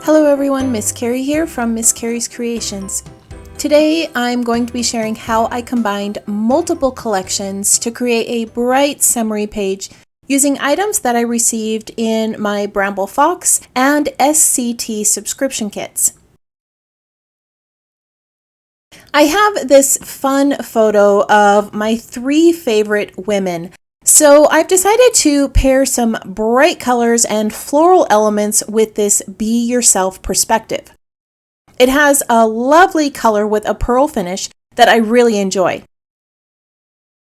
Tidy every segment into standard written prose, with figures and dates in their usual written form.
Hello everyone, Miss Carrie here from Miss Carrie's Creations. Today I'm going to be sharing how I combined multiple collections to create a bright summary page using items that I received in my Bramble Fox and SCT subscription kits. I have this fun photo of my 3 favorite women. So I've decided to pair some bright colors and floral elements with this Be Yourself perspective. It has a lovely color with a pearl finish that I really enjoy.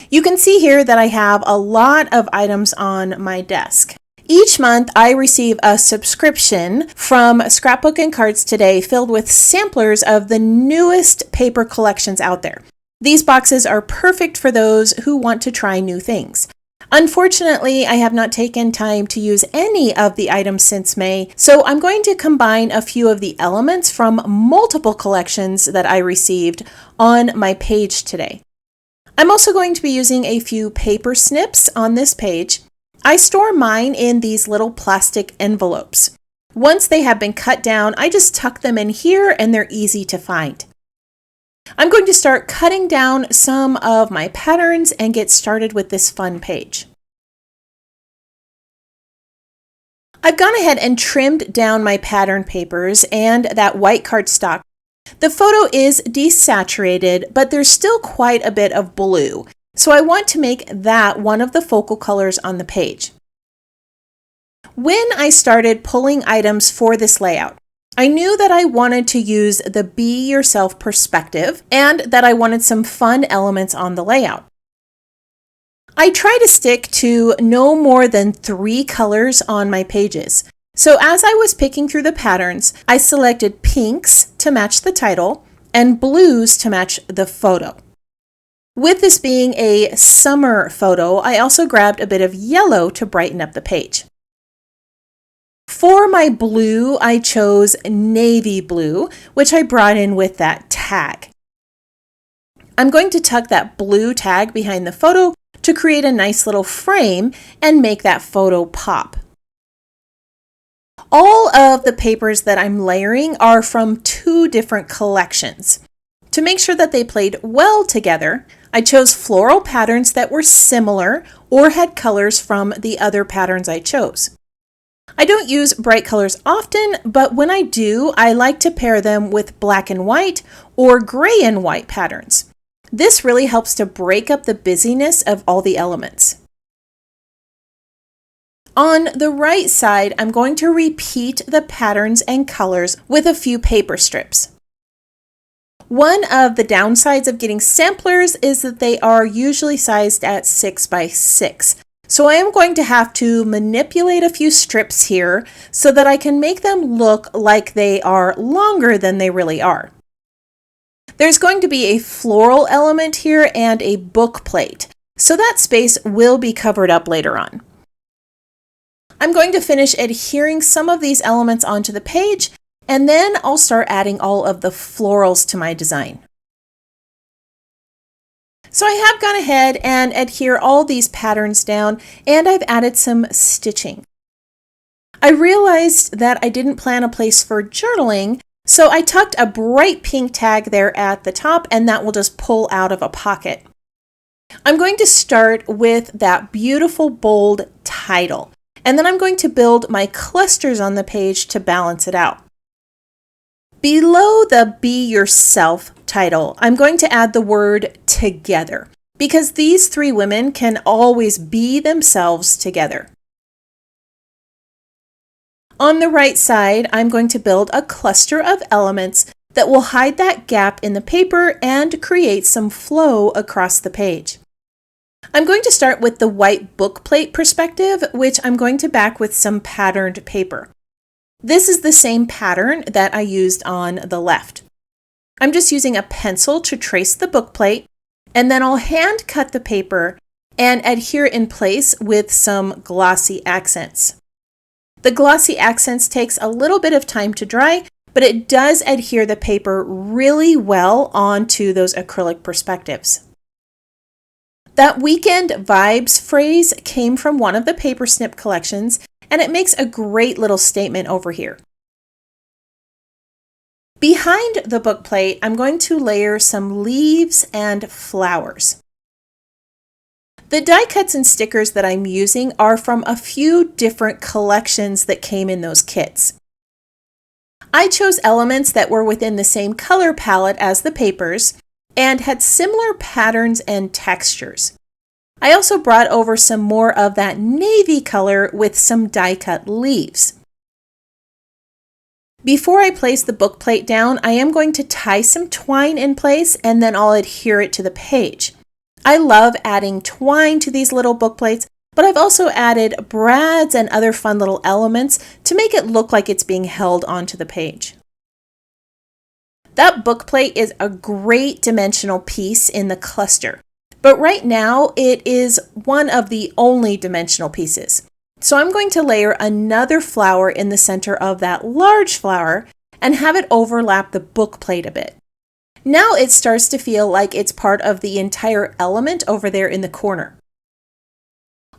You can see here that I have a lot of items on my desk. Each month I receive a subscription from Scrapbook and Cards Today filled with samplers of the newest paper collections out there. These boxes are perfect for those who want to try new things. Unfortunately, I have not taken time to use any of the items since May, so I'm going to combine a few of the elements from multiple collections that I received on my page today. I'm also going to be using a few paper snips on this page. I store mine in these little plastic envelopes. Once they have been cut down, I just tuck them in here and they're easy to find. I'm going to start cutting down some of my patterns and get started with this fun page. I've gone ahead and trimmed down my pattern papers and that white cardstock. The photo is desaturated, but there's still quite a bit of blue, so I want to make that one of the focal colors on the page. When I started pulling items for this layout, I knew that I wanted to use the Be Yourself perspective and that I wanted some fun elements on the layout. I try to stick to no more than 3 colors on my pages. So as I was picking through the patterns, I selected pinks to match the title and blues to match the photo. With this being a summer photo, I also grabbed a bit of yellow to brighten up the page. For my blue, I chose navy blue, which I brought in with that tag. I'm going to tuck that blue tag behind the photo to create a nice little frame and make that photo pop. All of the papers that I'm layering are from 2 different collections. To make sure that they played well together, I chose floral patterns that were similar or had colors from the other patterns I chose. I don't use bright colors often, but when I do, I like to pair them with black and white or gray and white patterns. This really helps to break up the busyness of all the elements. On the right side, I'm going to repeat the patterns and colors with a few paper strips. One of the downsides of getting samplers is that they are usually sized at 6 by 6. So I am going to have to manipulate a few strips here so that I can make them look like they are longer than they really are. There's going to be a floral element here and a book plate, so that space will be covered up later on. I'm going to finish adhering some of these elements onto the page, and then I'll start adding all of the florals to my design. So I have gone ahead and adhere all these patterns down, and I've added some stitching. I realized that I didn't plan a place for journaling, so I tucked a bright pink tag there at the top, and that will just pull out of a pocket. I'm going to start with that beautiful bold title, and then I'm going to build my clusters on the page to balance it out. Below the Be Yourself title, I'm going to add the word together because these 3 women can always be themselves together. On the right side, I'm going to build a cluster of elements that will hide that gap in the paper and create some flow across the page. I'm going to start with the white book plate perspective, which I'm going to back with some patterned paper. This is the same pattern that I used on the left. I'm just using a pencil to trace the book plate, and then I'll hand cut the paper and adhere in place with some glossy accents. The glossy accents takes a little bit of time to dry, but it does adhere the paper really well onto those acrylic perspectives. That weekend vibes phrase came from one of the paper snip collections, and it makes a great little statement over here. Behind the book plate, I'm going to layer some leaves and flowers. The die cuts and stickers that I'm using are from a few different collections that came in those kits. I chose elements that were within the same color palette as the papers and had similar patterns and textures. I also brought over some more of that navy color with some die cut leaves. Before I place the book plate down, I am going to tie some twine in place and then I'll adhere it to the page. I love adding twine to these little book plates, but I've also added brads and other fun little elements to make it look like it's being held onto the page. That book plate is a great dimensional piece in the cluster, but right now it is one of the only dimensional pieces. So I'm going to layer another flower in the center of that large flower and have it overlap the book plate a bit. Now it starts to feel like it's part of the entire element over there in the corner.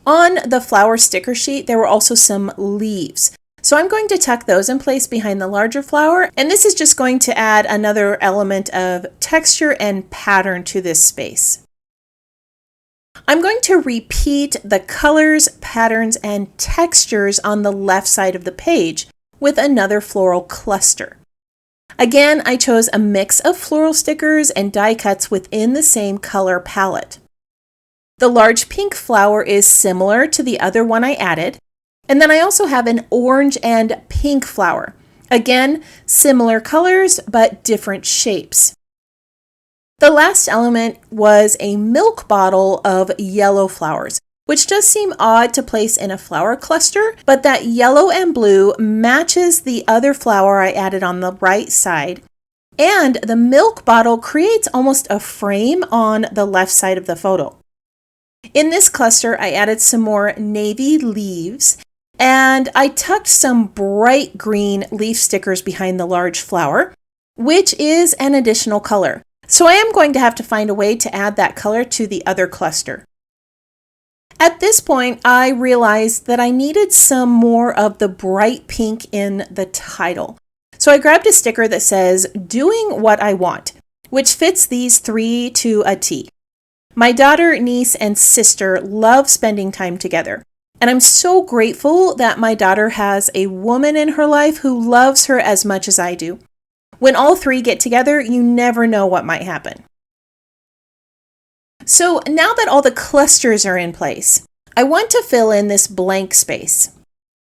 On the flower sticker sheet, there were also some leaves. So I'm going to tuck those in place behind the larger flower, and this is just going to add another element of texture and pattern to this space. I'm going to repeat the colors, patterns, and textures on the left side of the page with another floral cluster. Again, I chose a mix of floral stickers and die cuts within the same color palette. The large pink flower is similar to the other one I added, and then I also have an orange and pink flower. Again, similar colors, but different shapes. The last element was a milk bottle of yellow flowers, which does seem odd to place in a flower cluster, but that yellow and blue matches the other flower I added on the right side, and the milk bottle creates almost a frame on the left side of the photo. In this cluster, I added some more navy leaves, and I tucked some bright green leaf stickers behind the large flower, which is an additional color. So I am going to have to find a way to add that color to the other cluster. At this point, I realized that I needed some more of the bright pink in the title. So I grabbed a sticker that says, "Doing what I want," which fits these three to a T. My daughter, niece, and sister love spending time together. And I'm so grateful that my daughter has a woman in her life who loves her as much as I do. When all three get together, you never know what might happen. So now that all the clusters are in place, I want to fill in this blank space.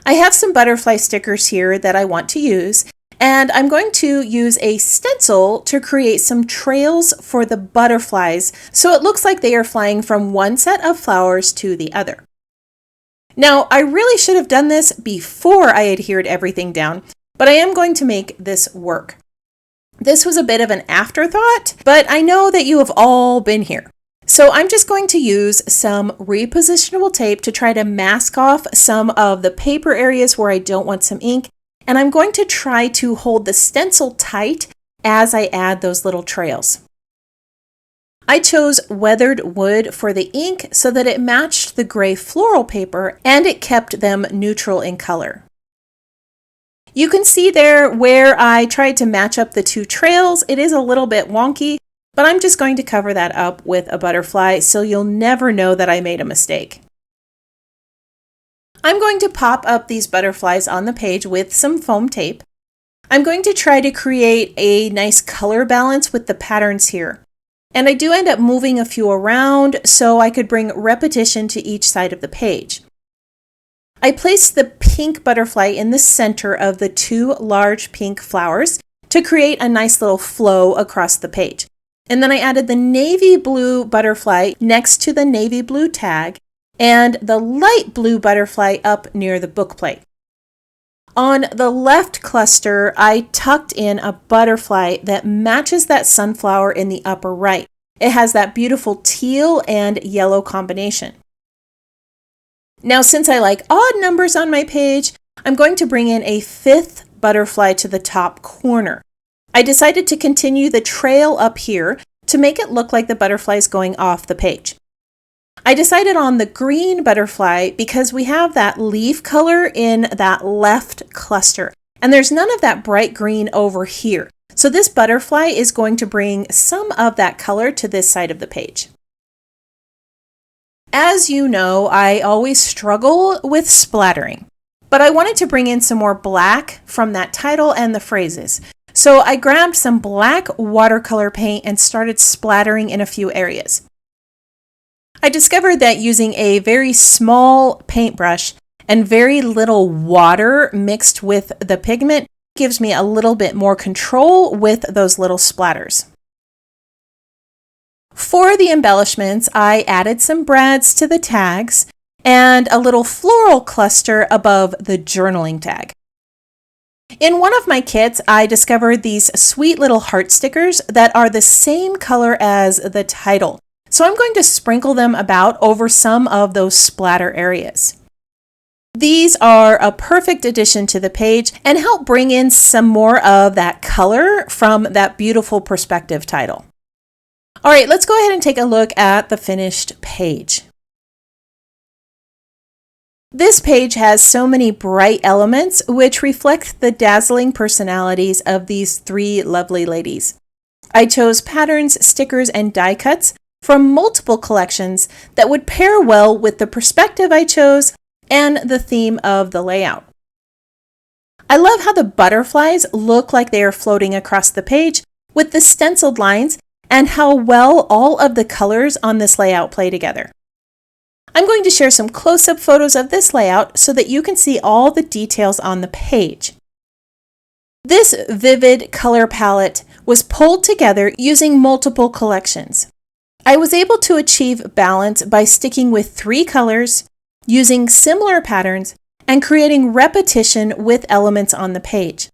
I have some butterfly stickers here that I want to use, and I'm going to use a stencil to create some trails for the butterflies so it looks like they are flying from one set of flowers to the other. Now, I really should have done this before I adhered everything down, but I am going to make this work. This was a bit of an afterthought, but I know that you have all been here. So I'm just going to use some repositionable tape to try to mask off some of the paper areas where I don't want some ink, and I'm going to try to hold the stencil tight as I add those little trails. I chose weathered wood for the ink so that it matched the gray floral paper and it kept them neutral in color. You can see there where I tried to match up the two trails. It is a little bit wonky, but I'm just going to cover that up with a butterfly so you'll never know that I made a mistake. I'm going to pop up these butterflies on the page with some foam tape. I'm going to try to create a nice color balance with the patterns here. And I do end up moving a few around so I could bring repetition to each side of the page. I placed the pink butterfly in the center of the two large pink flowers to create a nice little flow across the page. And then I added the navy blue butterfly next to the navy blue tag and the light blue butterfly up near the book plate. On the left cluster, I tucked in a butterfly that matches that sunflower in the upper right. It has that beautiful teal and yellow combination. Now, since I like odd numbers on my page, I'm going to bring in a fifth butterfly to the top corner. I decided to continue the trail up here to make it look like the butterfly is going off the page. I decided on the green butterfly because we have that leaf color in that left cluster, and there's none of that bright green over here. So this butterfly is going to bring some of that color to this side of the page. As you know, I always struggle with splattering, but I wanted to bring in some more black from that title and the phrases. So I grabbed some black watercolor paint and started splattering in a few areas. I discovered that using a very small paintbrush and very little water mixed with the pigment gives me a little bit more control with those little splatters. For the embellishments, I added some brads to the tags and a little floral cluster above the journaling tag. In one of my kits, I discovered these sweet little heart stickers that are the same color as the title. So I'm going to sprinkle them about over some of those splatter areas. These are a perfect addition to the page and help bring in some more of that color from that beautiful perspective title. All right, let's go ahead and take a look at the finished page. This page has so many bright elements which reflect the dazzling personalities of these three lovely ladies. I chose patterns, stickers, and die cuts from multiple collections that would pair well with the perspective I chose and the theme of the layout. I love how the butterflies look like they are floating across the page with the stenciled lines and how well all of the colors on this layout play together. I'm going to share some close-up photos of this layout so that you can see all the details on the page. This vivid color palette was pulled together using multiple collections. I was able to achieve balance by sticking with 3 colors, using similar patterns, and creating repetition with elements on the page.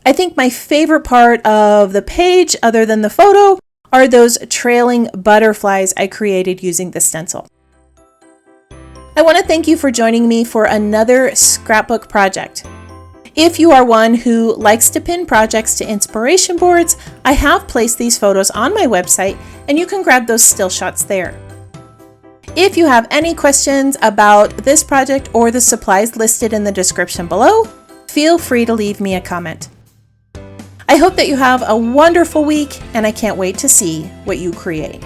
I think my favorite part of the page, other than the photo, are those trailing butterflies I created using the stencil. I want to thank you for joining me for another scrapbook project. If you are one who likes to pin projects to inspiration boards, I have placed these photos on my website and you can grab those still shots there. If you have any questions about this project or the supplies listed in the description below, feel free to leave me a comment. I hope that you have a wonderful week and I can't wait to see what you create.